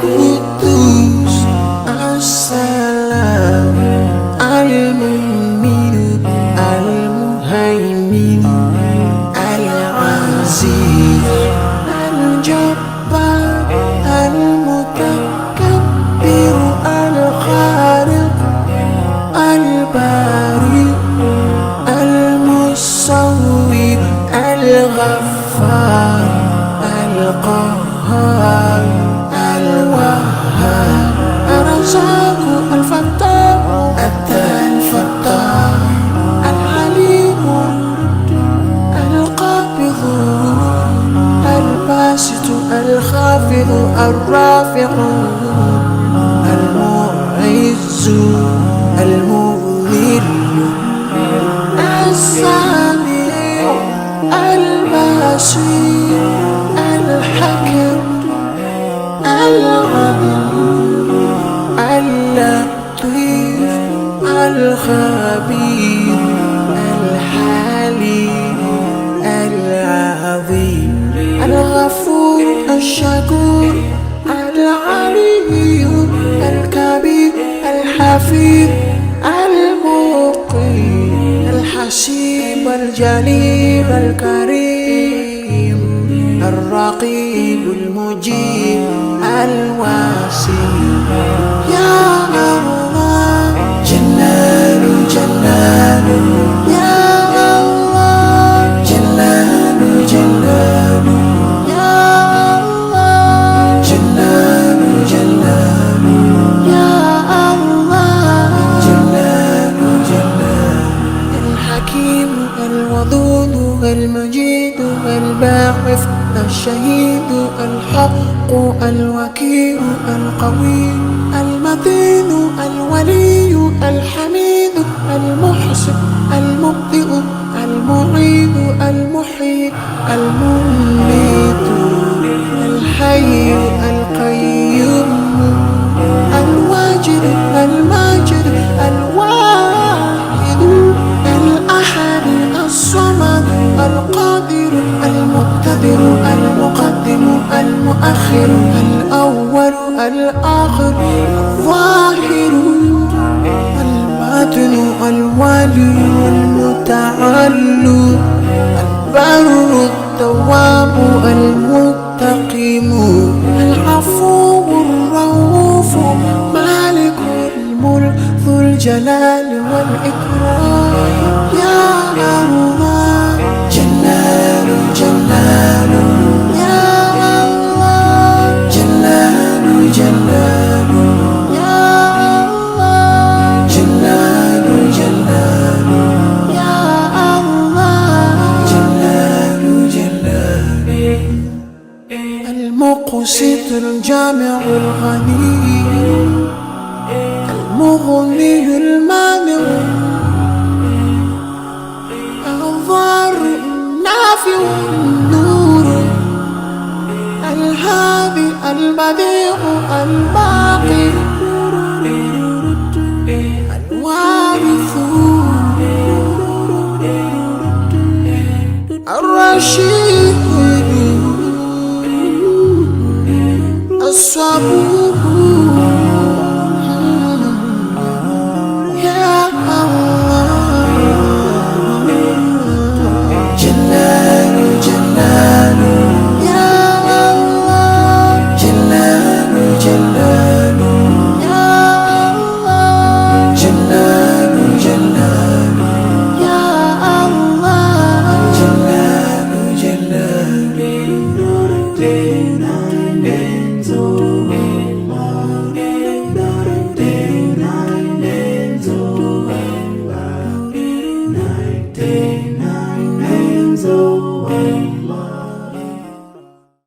القدوس السلام المؤمن المهيمن العزيز الجبار المتكبر الخالق البارئ المصور الغفار القهار الوهاب الرزاق الفتاح الفتاح العليم القابض الباسط الخافض الرافع المعز المذل السامع البصير الحكم العليم اللطيف الخبير الحليم العظيم الغفور الشكور العلي الكبير الحفيظ المقيم الحسيب الجليل الكريم الرقيب المجيب الواسع يا الله جلال جلال يا الله جلال جلال يا الله جلال جلال يا الله جلال جلال الحكيم الودود المجيد الباعث الشهيد الحق الوكيل القوي المتين الولي الحميد المحسن المبدئ المعيد المحيي المميت الحي القيوم الواجد الماجد الواحد الأحد الصمد القادر المقتدر المقدم المؤخر الأول الآخر الظاهر الباطن الوالي المتعال البر التواب المتقيم العفو الرؤوف مالك الملك ذو الجلال والإكرام يا الله جلال جلال يا الله جلال جلال يا الله جلال جلال يا الله جلال جلال المقسط الجامع الغني المغني المانع الضار النافع النور الهادي البديع الباقي الوارث الرشيد الصبور